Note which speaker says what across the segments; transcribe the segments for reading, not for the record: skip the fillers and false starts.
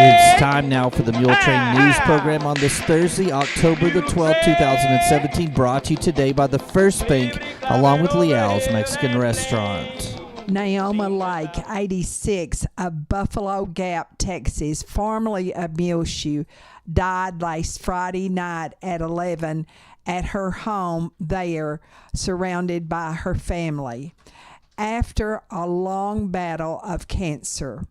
Speaker 1: It's time now for the Muletrain News Program on this Thursday, October the 12th, 2017, brought to you today by the First Bank, along with Leal's Mexican Restaurant.
Speaker 2: Naomi Lake, 86, of Buffalo Gap, Texas, formerly of Muleshoe, died last Friday night at 11 at her home there, surrounded by her family, after a long battle of cancer.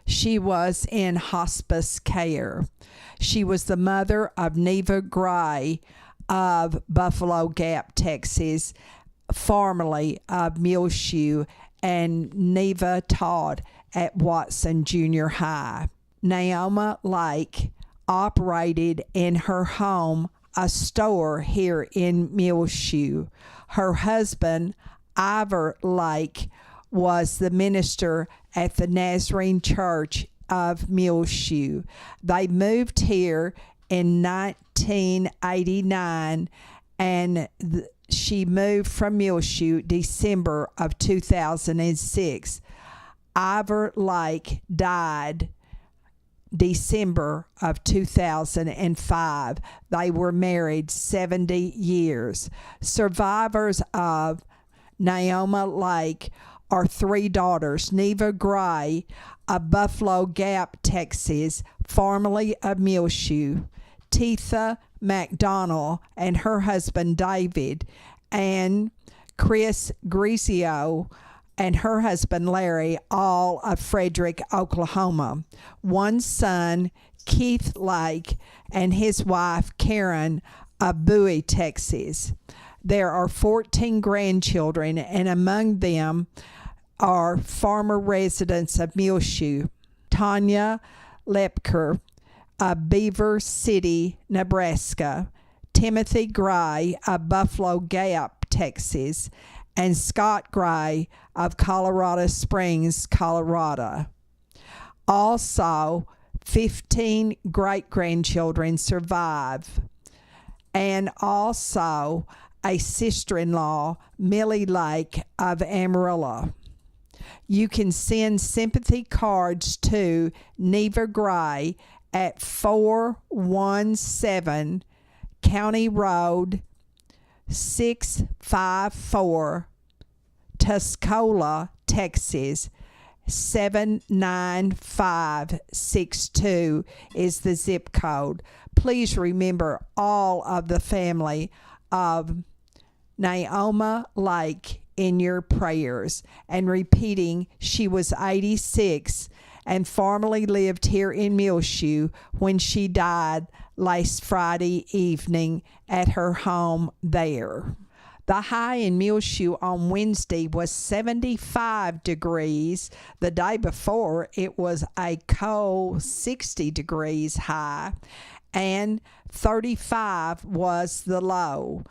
Speaker 2: She was in hospice care. She was the mother of Neva Gray of Buffalo Gap, Texas, formerly of Muleshoe, and Neva taught at Watson Junior High. Naomi Lake operated in her home a store here in Muleshoe. Her husband, Ivor Lake, was the minister at the Nazarene Church of Muleshoe. They moved here in 1989, and she moved from Muleshoe December of 2006. Ivor Lake died December of 2005. They were married 70 years. Survivors of Naomi Lake are three daughters: Neva Gray of Buffalo Gap, Texas, formerly of Muleshoe; Tetha McDonald and her husband David; and Chris Grisio and her husband Larry, all of Frederick, Oklahoma. One son, Keith Lake, and his wife Karen of Bowie, Texas. There are 14 grandchildren, and among them are former residents of Muleshoe: Tanya Lepker of Beaver City, Nebraska; Timothy Gray of Buffalo Gap, Texas; and Scott Gray of Colorado Springs, Colorado. Also, 15 great-grandchildren survive, and also a sister-in-law, Millie Lake of Amarillo. You can send sympathy cards to Neva Gray at 417 County Road 654, Tuscola, Texas. 79562 is the zip code. Please remember all of the family of Naomi Lake in your prayers. And repeating, she was 86 and formerly lived here in Muleshoe when she died last Friday evening at her home there. The high in Muleshoe on Wednesday was 75 degrees. The day before, it was a cold 60 degrees high, and 35 was the low.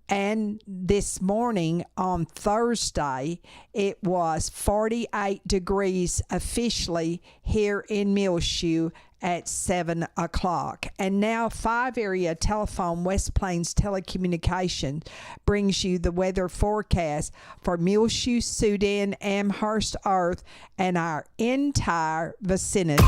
Speaker 2: And this morning on Thursday, it was 48 degrees officially here in Muleshoe at 7 o'clock. And now 5 Area Telephone West Plains Telecommunications brings you the weather forecast for Muleshoe, Sudan, Amherst, Earth, and our entire vicinity.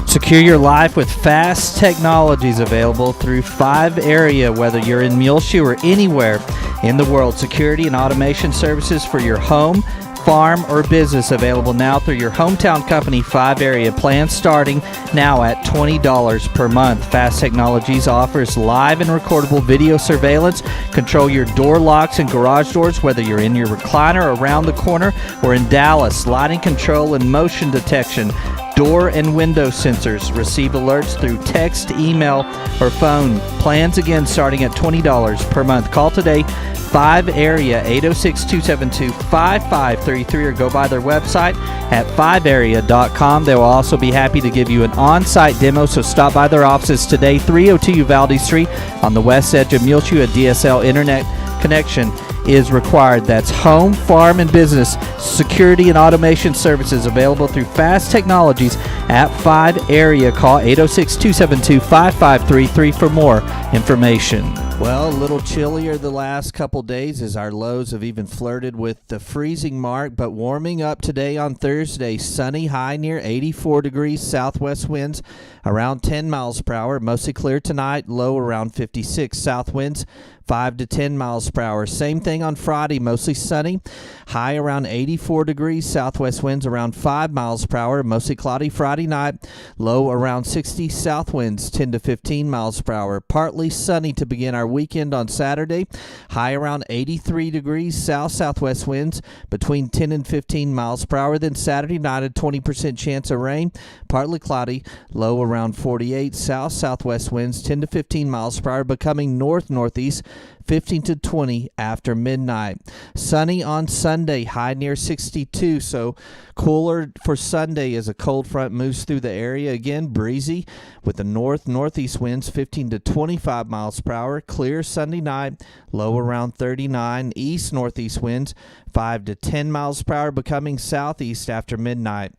Speaker 1: Secure your life with fast technologies available through 5 Area, whether you're in Muleshoe or anywhere in the world. Security and automation services for your home, farm, or business available now through your hometown company, 5 Area. Plans starting now at $20 per month. Fast Technologies offers live and recordable video surveillance. Control your door locks and garage doors, whether you're in your recliner around the corner or in Dallas. Lighting control and motion detection. Door and window sensors. Receive alerts through text, email, or phone. Plans again starting at $20 per month. Call today, 5 Area, 806-272-5533, or go by their website at 5area.com. They will also be happy to give you an on-site demo, so stop by their offices today, 302 Uvalde Street on the west edge of Muleshoe. A DSL internet connection is required. That's home, farm, and business security and automation services available through Fast Technologies at 5 Area. Call 806-272-5533 for more information. Well, a little chillier the last couple days as our lows have even flirted with the freezing mark, but warming up today on Thursday. Sunny, high near 84 degrees, southwest winds around 10 miles per hour. Mostly clear tonight, low around 56. South winds 5 to 10 miles per hour. Same thing on Friday, mostly sunny, high around 84 degrees, southwest winds around 5 miles per hour. Mostly cloudy Friday night, low around 60. South winds 10 to 15 miles per hour. Partly sunny to begin our weekend on Saturday, high around 83 degrees, southwest winds between 10 and 15 miles per hour. Then Saturday night, a 20% chance of rain, partly cloudy, low around 48. Southwest winds 10 to 15 miles per hour, becoming northeast 15 to 20 after midnight. Sunny on Sunday, high near 62, so cooler for Sunday as a cold front moves through the area. Again, breezy with the northeast winds 15 to 25 miles per hour. Clear Sunday night, low around 39. Northeast winds 5 to 10 miles per hour, becoming southeast after midnight.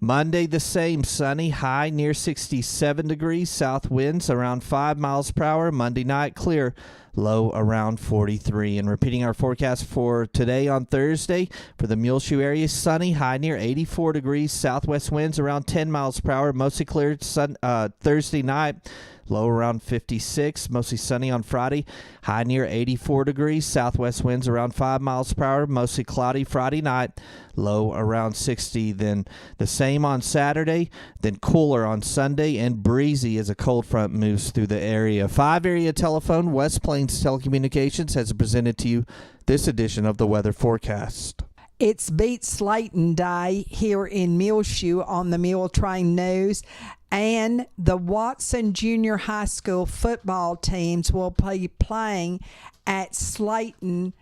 Speaker 1: Monday the same, sunny, high near 67 degrees, south winds around 5 miles per hour. Monday night clear, low around 43. And repeating our forecast for today on Thursday, for the Muleshoe area, sunny, high near 84 degrees, southwest winds around 10 miles per hour. Mostly clear Thursday night, low around 56. Mostly sunny on Friday, high near 84 degrees, southwest winds around 5 miles per hour. Mostly cloudy Friday night, low around 60. Then the same on Saturday, then cooler on Sunday and breezy as a cold front moves through the area. 5 area telephone, West Plains Telecommunications, has presented to you this edition of the weather forecast.
Speaker 2: It's Beat Slayton Day here in Muleshoe on the Muletrain News, and the Watson Junior High School football teams will be playing at Slayton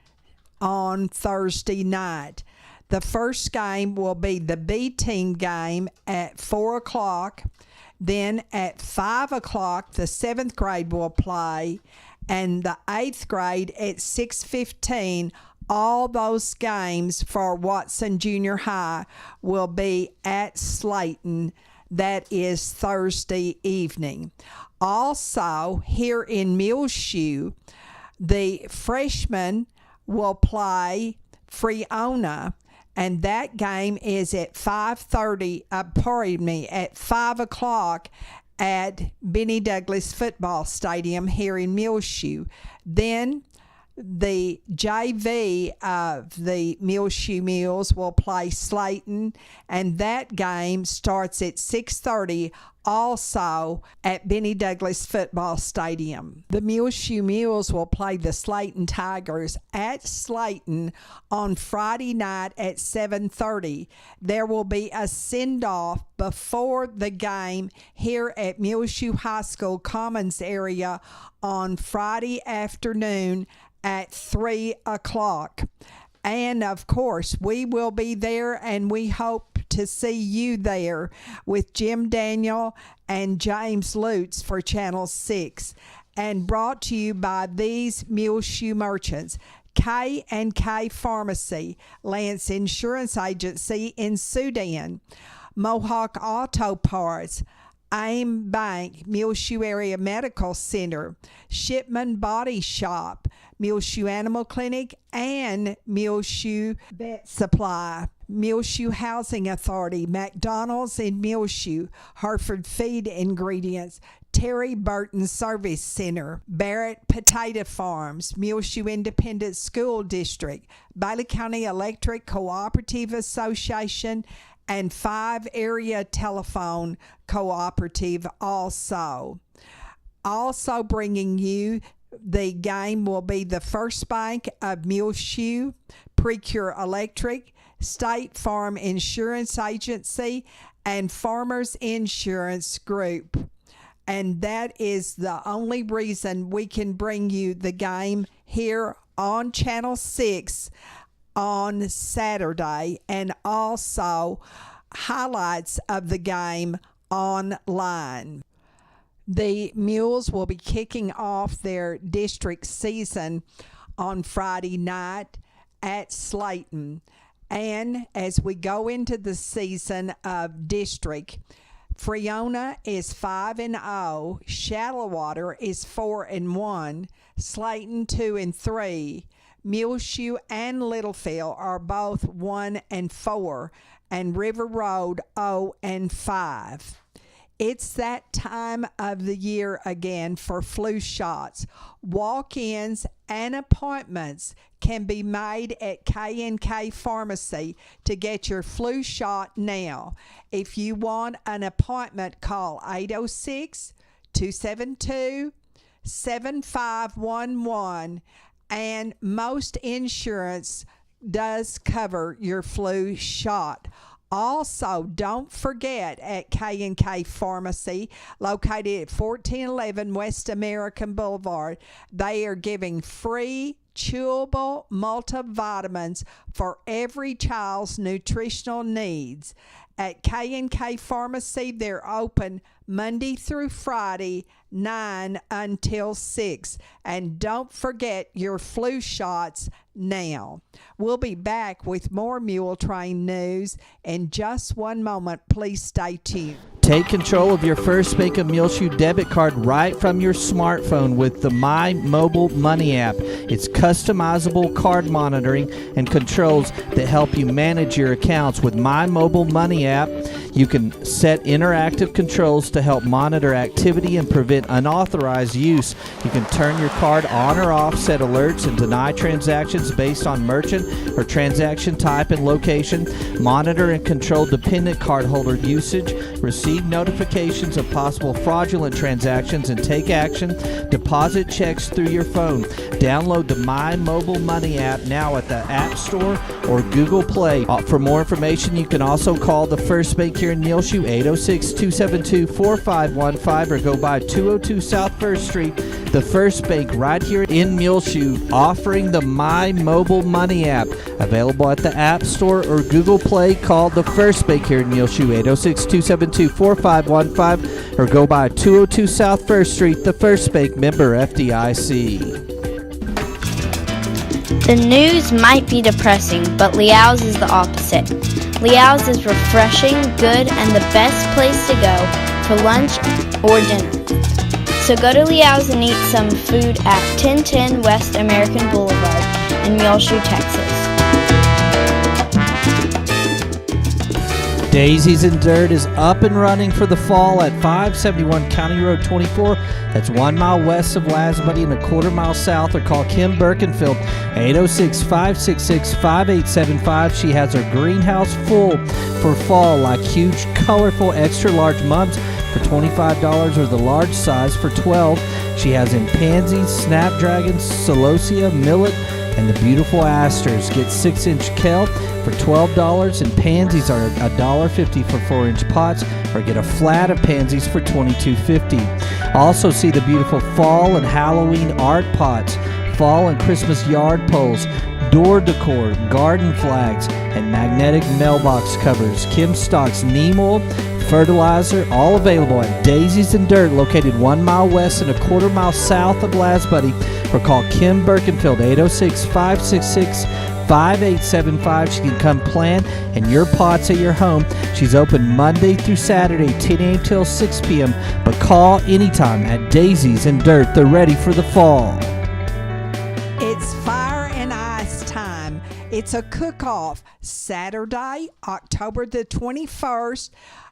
Speaker 2: on Thursday night. The first game will be the B team game at 4 o'clock. Then at 5 o'clock, the 7th grade will play, and the 8th grade at 6:15. All those games for Watson Junior High will be at Slayton. That is Thursday evening. Also, here in Muleshoe, the freshmen will play Freona, and that game is at 5 o'clock at Benny Douglas Football Stadium here in Muleshoe. Then the JV of the Muleshoe Mules will play Slayton, and that game starts at 6:30 also at Benny Douglas Football Stadium. The Muleshoe Mules will play the Slayton Tigers at Slayton on Friday night at 7:30. There will be a send-off before the game here at Muleshoe High School Commons area on Friday afternoon at 3 o'clock. And of course, we will be there, and we hope to see you there with Jim Daniel and James Lutz for Channel 6. And brought to you by these Muleshoe merchants: K&K Pharmacy, Lance Insurance Agency in Sudan, Mohawk Auto Parts, AIM Bank, Muleshoe Area Medical Center, Shipman Body Shop, Muleshoe Animal Clinic, and Muleshoe Vet Supply, Muleshoe Housing Authority, McDonald's in Muleshoe, Hartford Feed Ingredients, Terry Burton Service Center, Barrett Potato Farms, Muleshoe Independent School District, Bailey County Electric Cooperative Association, and 5 Area Telephone Cooperative also. Also bringing you the game will be the First Bank of Muleshoe, Precure Electric, State Farm Insurance Agency, and Farmers Insurance Group. And that is the only reason we can bring you the game here on Channel 6 on Saturday, and also highlights of the game online. The Mules will be kicking off their district season on Friday night at Slayton. And as we go into the season of district, Freona is 5-0. Shallow is 4-1. Slayton 2-3. Muleshoe and Littlefield are both 1-4, and River Road 0-5. It's that time of the year again for flu shots. Walk-ins and appointments can be made at K&K Pharmacy to get your flu shot now. If you want an appointment, call 806-272-7511, and most insurance does cover your flu shot. Also, don't forget at K&K Pharmacy, located at 1411 West American Boulevard, they are giving free chewable multivitamins for every child's nutritional needs. At K&K Pharmacy, they're open Monday through Friday, 9 until 6. And don't forget your flu shots now. We'll be back with more Muletrain news in just one moment. Please stay tuned.
Speaker 1: Take control of your First Bank of Muleshoe debit card right from your smartphone with the My Mobile Money app. It's customizable card monitoring and controls that help you manage your accounts. With My Mobile Money app, you can set interactive controls to help monitor activity and prevent unauthorized use. You can turn your card on or off, set alerts, and deny transactions based on merchant or transaction type and location, monitor and control dependent cardholder usage, receive notifications of possible fraudulent transactions, and take action, deposit checks through your phone. Download the My Mobile Money app now at the App Store or Google Play. For more information, you can also call the First Bank here in Muleshoe, 806-272-4515, or go by 202 South 1st Street. The First Bank right here in Muleshoe, offering the My Mobile Money app. Available at the App Store or Google Play. Call the First Bank here in Muleshoe, 806-272-4515, or go by 202 South 1st Street. The First Bank, member FDIC.
Speaker 3: The news might be depressing, but Liao's is the opposite. Liao's is refreshing, good, and the best place to go for lunch or dinner. So go to Liao's and eat some food at 1010 West American Boulevard in Muleshoe, Texas.
Speaker 1: Daisies and Dirt is up and running for the fall at 571 County Road 24. That's 1 mile west of Lasbuddy and a quarter mile south. Or call Kim Birkenfield, 806-566-5875. She has her greenhouse full for fall, like huge, colorful, extra large mums for $25 or the large size for $12. She has in pansies, snapdragons, celosia, millet, and the beautiful asters. Get 6-inch kelp for $12, and pansies are $1.50 for 4-inch pots, or get a flat of pansies for $22.50. Also see the beautiful fall and Halloween art pots, fall and Christmas yard poles, door decor, garden flags, and magnetic mailbox covers. Kim stocks neem oil, fertilizer, all available at Daisies and Dirt, located 1 mile west and a quarter mile south of Lasbuddy. Or call Kim Birkenfield, 806-566-5875. She can come plant and your pots at your home. She's open Monday through Saturday, 10 a.m. till 6 p.m. But call anytime at Daisies and Dirt. They're ready for the fall.
Speaker 2: It's Fire and Ice time. It's a cook-off Saturday, October the 21st,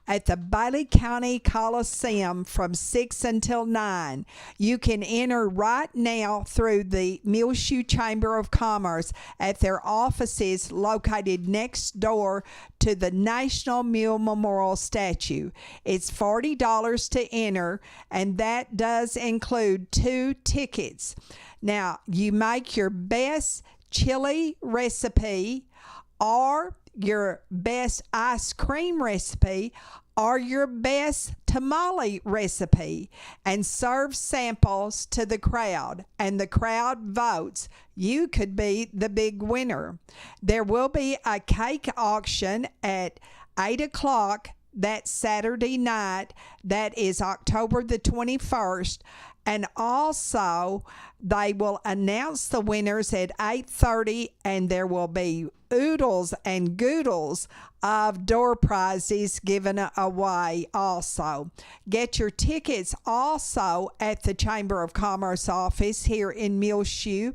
Speaker 2: at the Bailey County Coliseum from 6 until 9. You can enter right now through the Muleshoe Chamber of Commerce at their offices located next door to the National Mule Memorial Statue. It's $40 to enter, and that does include 2 tickets. Now, you make your best chili recipe, or your best ice cream recipe, or your best tamale recipe, and serve samples to the crowd, and the crowd votes. You could be the big winner. There will be a cake auction at 8 o'clock that Saturday night. That is October the 21st. And also, they will announce the winners at 8:30, and there will be oodles and goodles of door prizes given away also. Get your tickets also at the Chamber of Commerce office here in Muleshoe.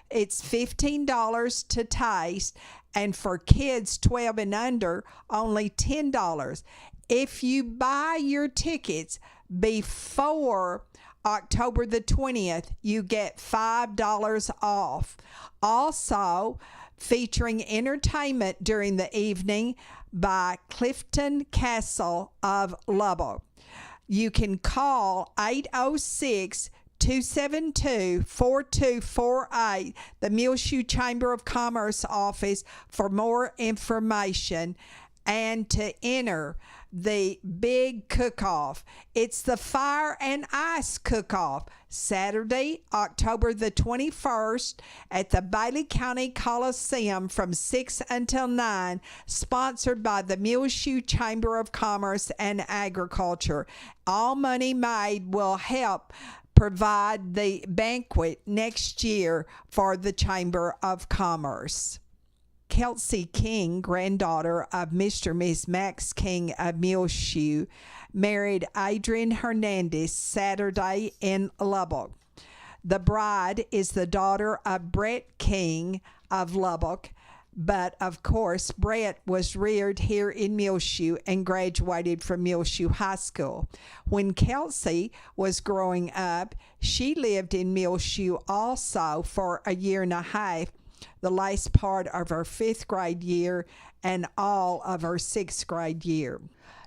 Speaker 2: It's $15 to taste, and for kids 12 and under, only $10. If you buy your tickets before October the 20th, you get $5 off. Also, featuring entertainment during the evening by Clifton Castle of Lubbock. You can call 806-272-4248, the Muleshoe Chamber of Commerce office, for more information and to enter the big cook-off. It's the Fire and Ice Cook-Off, Saturday, October the 21st at the Bailey County Coliseum from 6 until 9, sponsored by the Muleshoe Chamber of Commerce and Agriculture. All money made will help provide the banquet next year for the Chamber of Commerce. Kelsey King, granddaughter of Mr. and Miss Max King of Muleshoe, married Adrian Hernandez Saturday in Lubbock. The bride is the daughter of Brett King of Lubbock, but of course Brett was reared here in Muleshoe and graduated from Muleshoe High School. When Kelsey was growing up, she lived in Muleshoe also for a year and a half, the last part of her 5th grade year and all of her 6th grade year.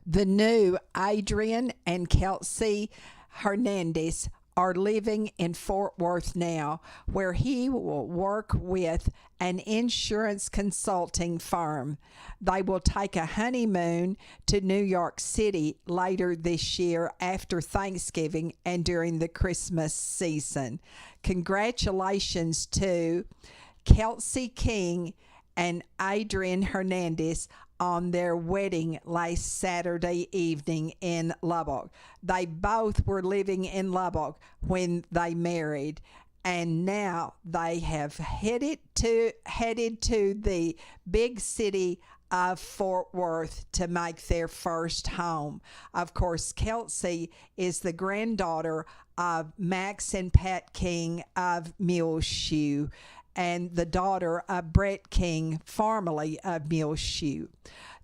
Speaker 2: The new Adrian and Kelsey Hernandez are living in Fort Worth now, where he will work with an insurance consulting firm. They will take a honeymoon to New York City later this year after Thanksgiving and during the Christmas season. Congratulations to Kelsey King and Adrian Hernandez on their wedding last Saturday evening in Lubbock. They both were living in Lubbock when they married, and now they have headed to the big city of Fort Worth to make their first home. Of course, Kelsey is the granddaughter of Max and Pat King of Muleshoe, and the daughter of Brett King, formerly of Muleshoe.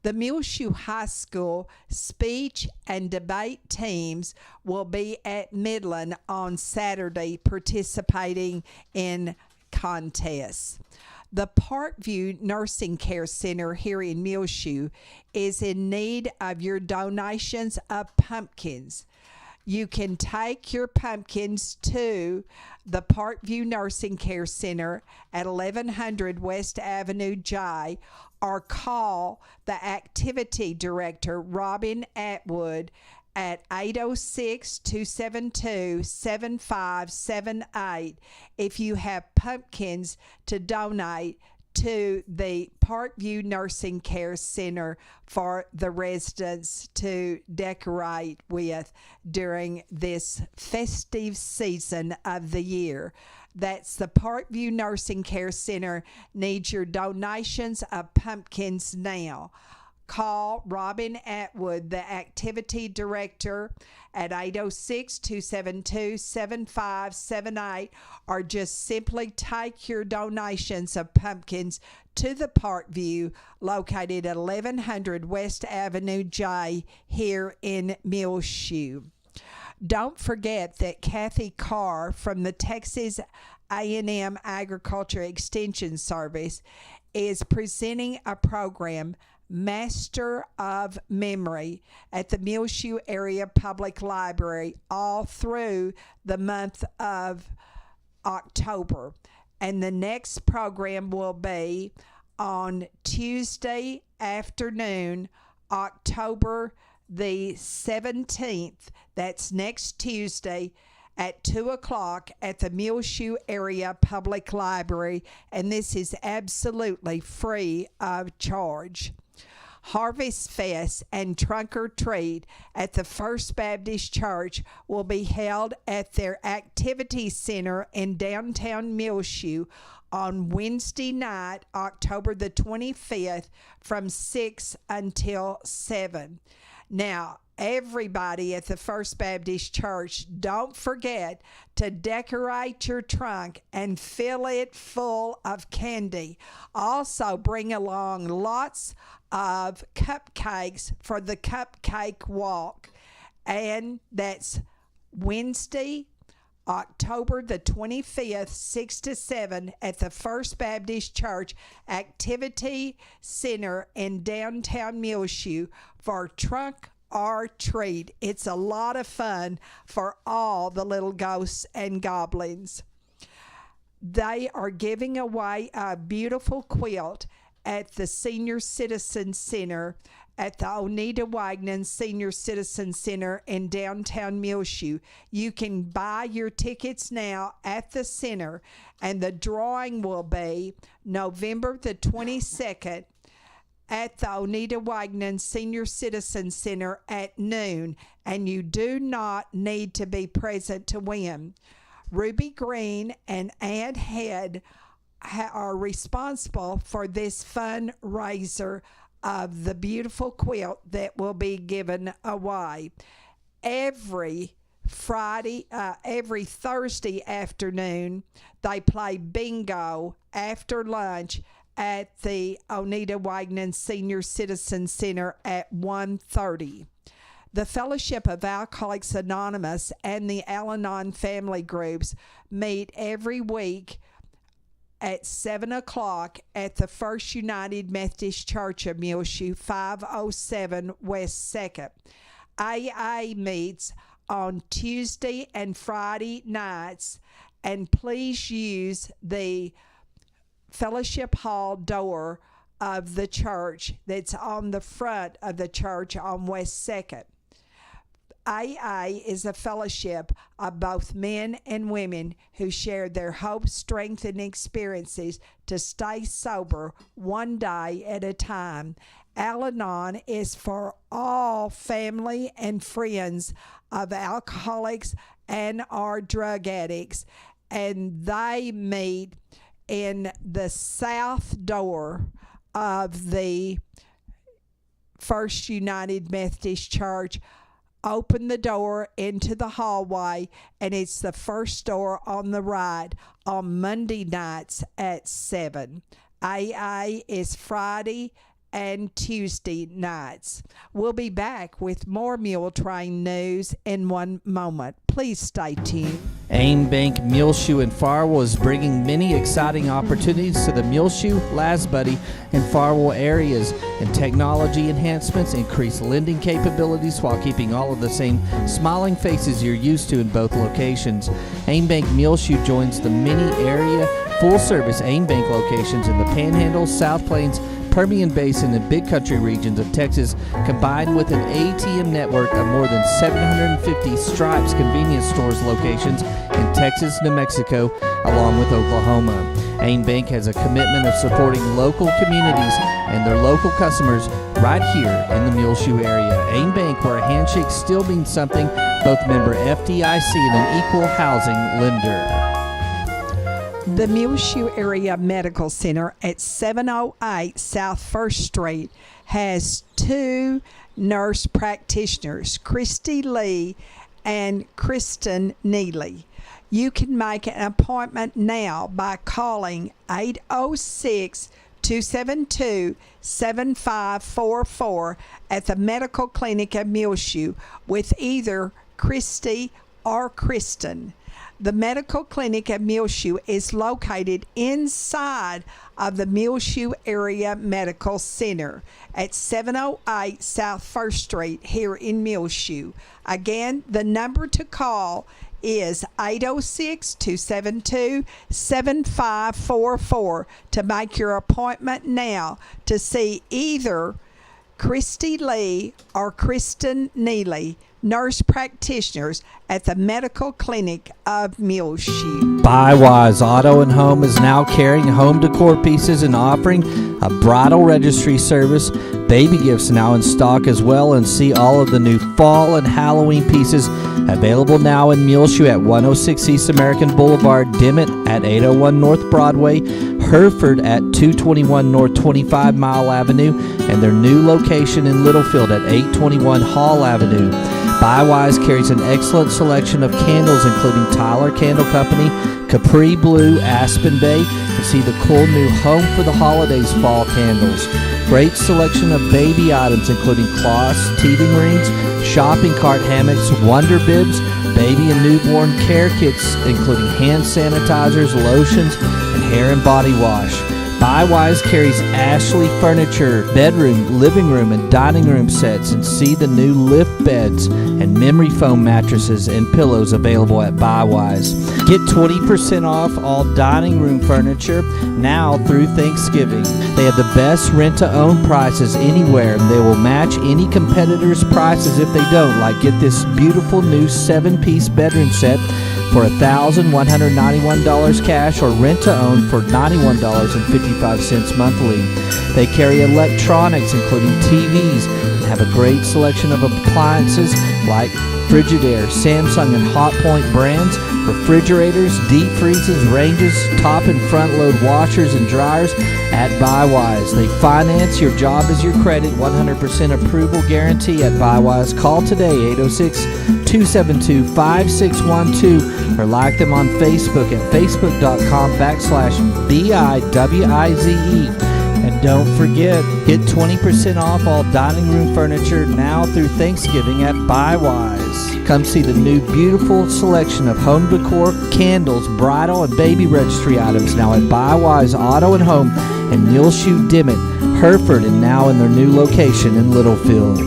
Speaker 2: The Muleshoe High School speech and debate teams will be at Midland on Saturday participating in contests. The Parkview Nursing Care Center here in Muleshoe is in need of your donations of pumpkins. You can take your pumpkins to the Parkview Nursing Care Center at 1100 West Avenue J, or call the activity director, Robin Atwood, at 806-272-7578 if you have pumpkins to donate to the Parkview Nursing Care Center for the residents to decorate with during this festive season of the year. That's the Parkview Nursing Care Center needs your donations of pumpkins now. Call Robin Atwood, the activity director, at 806-272-7578, or just simply take your donations of pumpkins to the Parkview, located at 1100 West Avenue J here in Muleshoe. Don't forget that Kathy Carr from the Texas A&M Agriculture Extension Service is presenting a program, Master of Memory, at the Muleshoe Area Public Library all through the month of October. And the next program will be on Tuesday afternoon, October the 17th. That's next Tuesday at 2 o'clock at the Muleshoe Area Public Library, and this is absolutely free of charge. Harvest Fest and Trunk or Treat at the First Baptist Church will be held at their Activity Center in downtown Muleshoe on Wednesday night, October the 25th, from 6 until 7. Now, everybody at the First Baptist Church, don't forget to decorate your trunk and fill it full of candy. Also, bring along lots of cupcakes for the cupcake walk. And that's Wednesday, October the 25th, 6 to 7 at the First Baptist Church Activity Center in downtown Muleshoe for Trunk or Treat. It's a lot of fun for all the little ghosts and goblins. They are giving away a beautiful quilt at the Senior Citizen Center at the Oneida Wagner Senior Citizen Center in downtown Muleshoe. You can buy your tickets now at the center, and the drawing will be November the 22nd at the Oneida Wagner Senior Citizen Center at noon, and you do not need to be present to win. Ruby Green and Ann Head are responsible for this fundraiser of the beautiful quilt that will be given away. Every Thursday afternoon, they play bingo after lunch at the Oneida Wagner Senior Citizen Center at 1:30. The Fellowship of Alcoholics Anonymous and the Al-Anon family groups meet every week at 7 o'clock at the First United Methodist Church of Muleshoe, 507 West 2nd. AA meets on Tuesday and Friday nights, and please use the Fellowship Hall door of the church that's on the front of the church on West 2nd. AA is a fellowship of both men and women who share their hopes, strength, and experiences to stay sober one day at a time. Al-Anon is for all family and friends of alcoholics and or drug addicts, and they meet in the south door of the First United Methodist Church. Open the door into the hallway, and it's the first door on the right on Monday nights at 7. AA is Friday and Tuesday nights. We'll be back with more Muletrain news in one moment. Please stay tuned.
Speaker 1: Aim Bank Muleshoe and Farwell is bringing many exciting opportunities to the Muleshoe, Lasbuddy, and Farwell areas, and technology enhancements increase lending capabilities while keeping all of the same smiling faces you're used to in both locations. Aim Bank Muleshoe joins the many area full-service Aim Bank locations in the Panhandle, South Plains, Permian Basin, and Big Country regions of Texas, combined with an ATM network of more than 750 Stripes convenience stores locations in Texas, New Mexico, along with Oklahoma. Aim Bank has a commitment of supporting local communities and their local customers right here in the Muleshoe area. Aim Bank, where a handshake still means something, both member FDIC and an equal housing lender.
Speaker 2: The Muleshoe Area Medical Center at 708 South 1st Street has two nurse practitioners, Christy Lee and Kristen Neely. You can make an appointment now by calling 806-272-7544 at the Medical Clinic of Muleshoe with either Christy or Kristen. The Medical Clinic at Muleshoe is located inside of the Muleshoe Area Medical Center at 708 South 1st Street here in Muleshoe. Again, the number to call is 806-272-7544 to make your appointment now to see either Christy Lee or Kristen Neely, nurse practitioners at the Medical Clinic of Muleshoe.
Speaker 1: BuyWise Auto and Home is now carrying home decor pieces and offering a bridal registry service. baby gifts now in stock as well, and see all of the new fall and Halloween pieces available now in Muleshoe at 106 East American Boulevard, Dimmitt at 801 North Broadway, Hereford at 221 North 25 Mile Avenue, and their new location in Littlefield at 821 Hall Avenue. BuyWise carries an excellent selection of candles, including Tyler Candle Company, Capri Blue, Aspen Bay, to see the cool new Home for the Holidays fall candles. Great selection of baby items, including cloths, teething rings, shopping cart hammocks, wonder bibs, baby and newborn care kits, including hand sanitizers, lotions, and hair and body wash. BuyWise carries Ashley furniture, bedroom, living room, and dining room sets, and see the new lift beds and memory foam mattresses and pillows available at BuyWise. Get 20% off all dining room furniture now through Thanksgiving. They have the best rent-to-own prices anywhere, and they will match any competitor's prices if they don't. Like, get this beautiful new 7-piece bedroom set for $1,191 cash, or rent-to-own for $91.55 monthly. They carry electronics, including TVs, and have a great selection of appliances like Frigidaire, Samsung, and Hotpoint brands, refrigerators, deep freezers, ranges, top and front load washers and dryers at BuyWise. They finance. Your job is your credit. 100% approval guarantee at BuyWise. Call today, 806-272-5612, or like them on Facebook at facebook.com/BIWIZE. And don't forget, get 20% off all dining room furniture now through Thanksgiving at BuyWise. Come see the new beautiful selection of home decor, candles, bridal, and baby registry items now at BuyWise Auto and Home in Muleshoe, Dimmitt, Hereford, and now in their new location in Littlefield.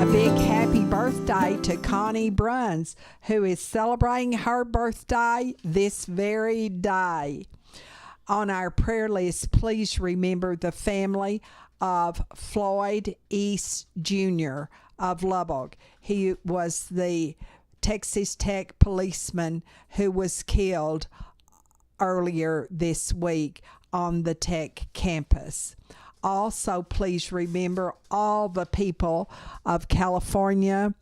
Speaker 2: A big happy birthday to Connie Bruns, who is celebrating her birthday this very day. On our prayer list, please remember the family of Floyd East Jr. of Lubbock. He was the Texas Tech policeman who was killed earlier this week on the Tech campus. Also, please remember all the people of California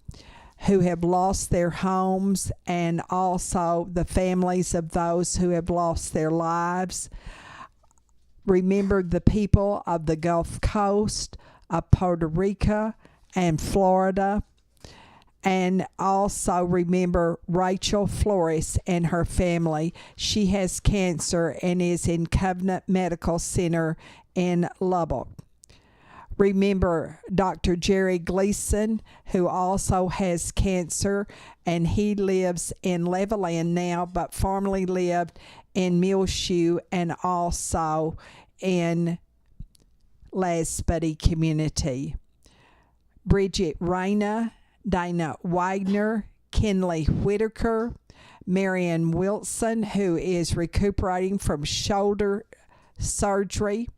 Speaker 2: who have lost their homes, and also the families of those who have lost their lives. Remember the people of the Gulf Coast, of Puerto Rico and Florida. And also remember Rachel Flores and her family. She has cancer and is in Covenant Medical Center in Lubbock. Remember Dr. Jerry Gleason, who also has cancer, and he lives in Levelland now, but formerly lived in Muleshoe and also in Lasbuddy community. Bridget Reyna, Dana Wagner, Kenley Whitaker, Marion Wilson, who is recuperating from shoulder surgery.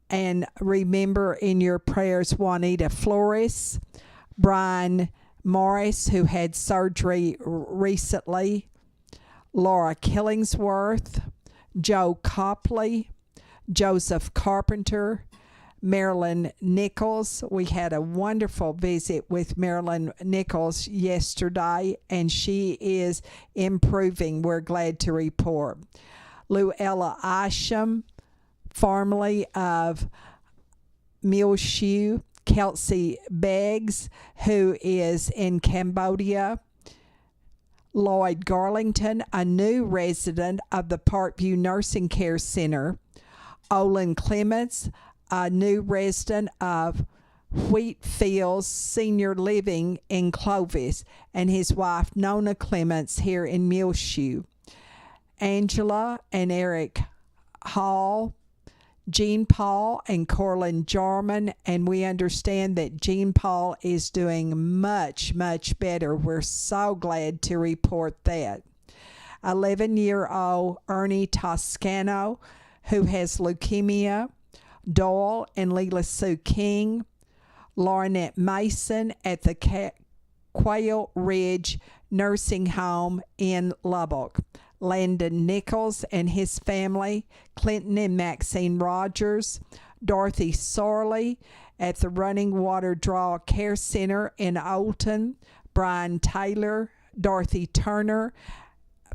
Speaker 2: And remember in your prayers Juanita Flores, Brian Morris, who had surgery recently, Laura Killingsworth, Joe Copley, Joseph Carpenter, Marilyn Nichols. We had a wonderful visit with Marilyn Nichols yesterday, and she is improving, we're glad to report. Luella Isham, formerly of Muleshoe, Kelsey Beggs, who is in Cambodia, Lloyd Garlington, a new resident of the Parkview Nursing Care Center, Olin Clements, a new resident of Wheatfields Senior Living in Clovis, and his wife Nona Clements here in Muleshoe, Angela and Eric Hall, Jean Paul and Corlin Jarman, and we understand that Jean Paul is doing much, much better. We're so glad to report that. 11-year-old Ernie Toscano, who has leukemia, Doyle and Leela Sue King, Laurinette Mason at the Quail Ridge Nursing Home in Lubbock, Landon Nichols and his family, Clinton and Maxine Rogers, Dorothy Sorley at the Running Water Draw Care Center in Olton, Brian Taylor, Dorothy Turner,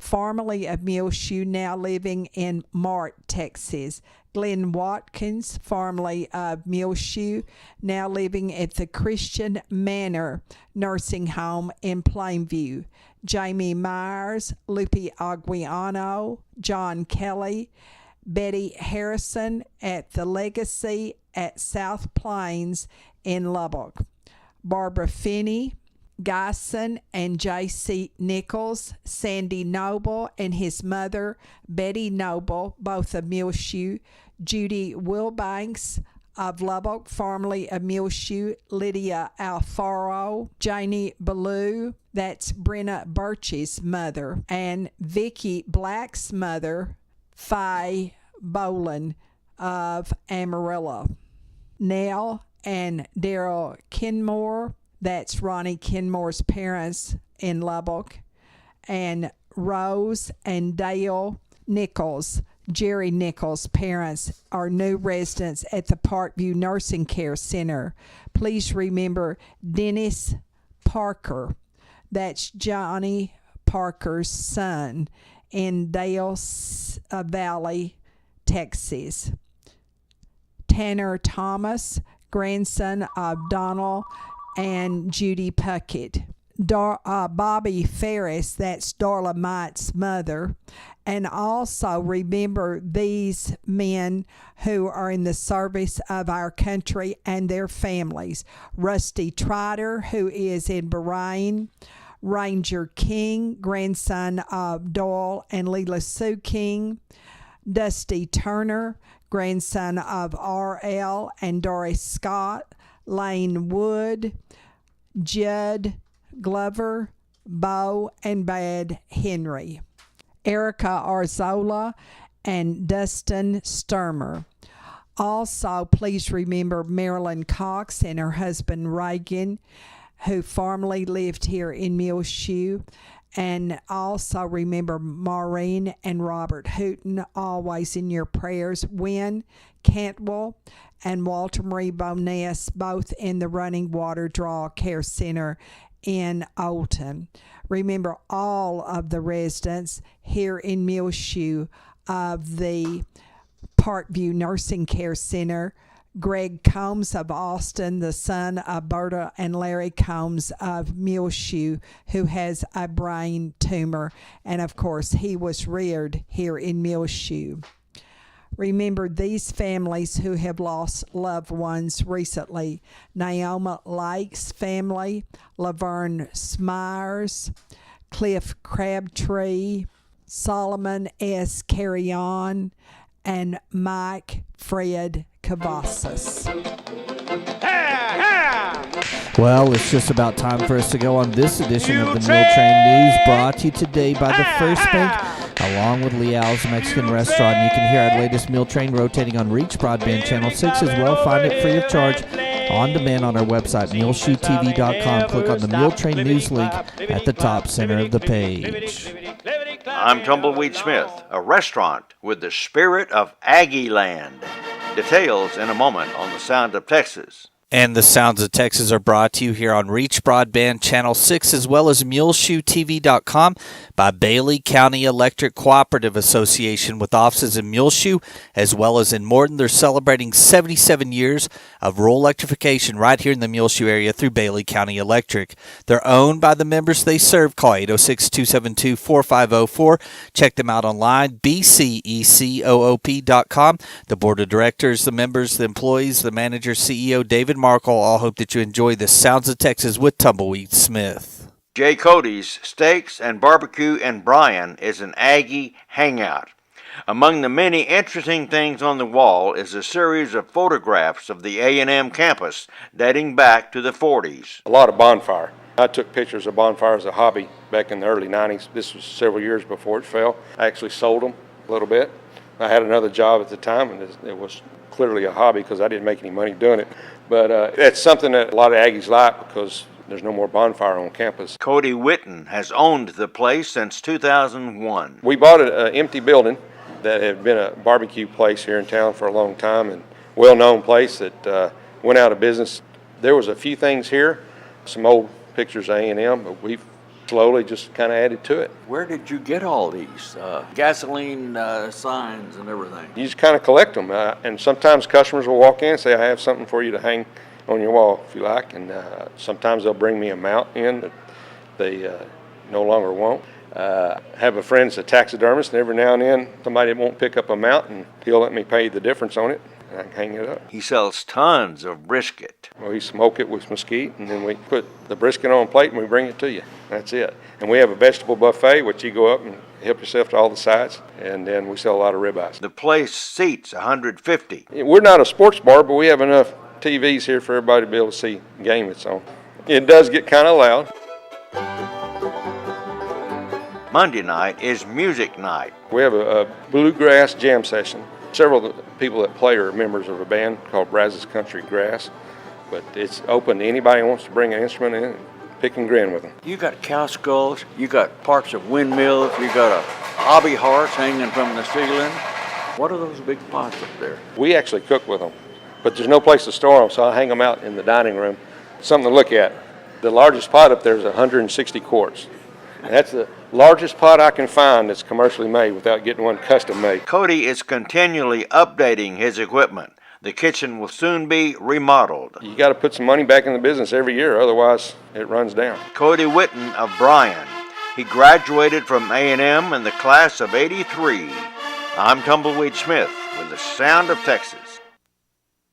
Speaker 2: formerly of Muleshoe, now living in Mart, Texas. Glenn Watkins, formerly of Muleshoe, now living at the Christian Manor Nursing Home in Plainview. Jamie Myers, Lupe Aguiano, John Kelly, Betty Harrison at the Legacy at South Plains in Lubbock. Barbara Finney, Geisen and J.C. Nichols, Sandy Noble and his mother, Betty Noble, both of Muleshoe, Judy Wilbanks of Lubbock, formerly of Muleshoe, Lydia Alfaro, Janie Ballou, that's Brenna Birch's mother, and Vicky Black's mother, Faye Boland of Amarillo. Nell and Daryl Kenmore, that's Ronnie Kenmore's parents in Lubbock, and Rose and Dale Nichols, Jerry Nichols' parents, are new residents at the Parkview Nursing Care Center. Please remember Dennis Parker, that's Johnny Parker's son, in Dale Valley, Texas. Tanner Thomas, grandson of Donald and Judy Puckett. Bobby Ferris, that's Darla Mite's mother. And also remember these men who are in the service of our country and their families. Rusty Trotter, who is in Bahrain. Ranger King, grandson of Doyle and Leela Sue King. Dusty Turner, grandson of R.L. and Doris Scott. Lane Wood, Judd Glover, Bo and Bad Henry. Erica Arzola and Dustin Sturmer. Also, please remember Marilyn Cox and her husband Reagan, who formerly lived here in Muleshoe. And also remember Maureen and Robert Hooten, always in your prayers. Wynn Cantwell and Walter Marie Boness, both in the Running Water Draw Care Center in Olton. Remember all of the residents here in Muleshoe of the Parkview Nursing Care Center. Greg Combs of Austin, the son of Berta and Larry Combs of Muleshoe, who has a brain tumor. And of course, he was reared here in Muleshoe. Remember these families who have lost loved ones recently. Naomi Lake's family, Laverne Smyers, Cliff Crabtree, Solomon S. Carrion, and Mike Fred Cavazos.
Speaker 1: Well, it's just about time for us to go on this edition of the Muletrain News, brought to you today by the First Bank, along with Liao's Mexican Restaurant. You can hear our latest Muletrain rotating on Reach Broadband Channel 6 as well. Find it free of charge on demand on our website, muleshoetv.com. Click on the Muletrain News link at the top center of the page.
Speaker 4: I'm Tumbleweed Smith, a restaurant with the spirit of Aggie Land. Details in a moment on the Sound of Texas.
Speaker 1: And the Sounds of Texas are brought to you here on Reach Broadband Channel 6 as well as MuleshoeTV.com by Bailey County Electric Cooperative Association, with offices in Muleshoe as well as in Morton. They're celebrating 77 years of rural electrification right here in the Muleshoe area through Bailey County Electric. They're owned by the members they serve. Call 806-272-4504. Check them out online, bcecoop.com. The board of directors, the members, the employees, the manager, CEO, David Markle, all hope that you enjoy the Sounds of Texas with Tumbleweed Smith.
Speaker 4: Jay Cody's Steaks and Barbecue in Bryan is an Aggie hangout. Among the many interesting things on the wall is a series of photographs of the A&M campus dating back to the 40s.
Speaker 5: A lot of bonfire. I took pictures of bonfire as a hobby back in the early 90s. This was several years before it fell. I actually sold them a little bit. I had another job at the time, and it was clearly a hobby because I didn't make any money doing it. But it's something that a lot of Aggies like because there's no more bonfire on campus.
Speaker 4: Cody Witten has owned the place since 2001.
Speaker 5: We bought an empty building that had been a barbecue place here in town for a long time, and well-known place that went out of business. There was a few things here, some old pictures of A&M, but we've slowly just kind of added to it.
Speaker 6: Where did you get all these gasoline signs and everything?
Speaker 5: You just kind of collect them, and sometimes customers will walk in and say, I have something for you to hang on your wall if you like, and sometimes they'll bring me a mount in that they no longer want. Have a friend that's a taxidermist, and every now and then somebody won't pick up a mount, and he'll let me pay the difference on it, and I can hang it up.
Speaker 4: He sells tons of brisket.
Speaker 5: Well, we smoke it with mesquite, and then we put the brisket on a plate and we bring it to you. That's it. And we have a vegetable buffet, which you go up and help yourself to all the sides, and then we sell a lot of ribeyes.
Speaker 4: The place seats 150.
Speaker 5: We're not a sports bar, but we have enough TVs here for everybody to be able to see the game it's on. It does get kind of loud.
Speaker 4: Monday night is music night.
Speaker 5: We have a bluegrass jam session. Several of the people that play are members of a band called Brazos Country Grass, but it's open to anybody who wants to bring an instrument in and pick and grin with them.
Speaker 6: You got cow skulls, you got parts of windmills, you got a hobby horse hanging from the ceiling. What are those big pots up there?
Speaker 5: We actually cook with them, but there's no place to store them, so I hang them out in the dining room. Something to look at. The largest pot up there is 160 quarts. And that's the largest pot I can find that's commercially made without getting one custom made.
Speaker 4: Cody is continually updating his equipment. The kitchen will soon be remodeled.
Speaker 5: You got to put some money back in the business every year, otherwise it runs down.
Speaker 4: Cody Witten of Bryan. He graduated from A&M in the class of '83. I'm Tumbleweed Smith with the Sound of Texas.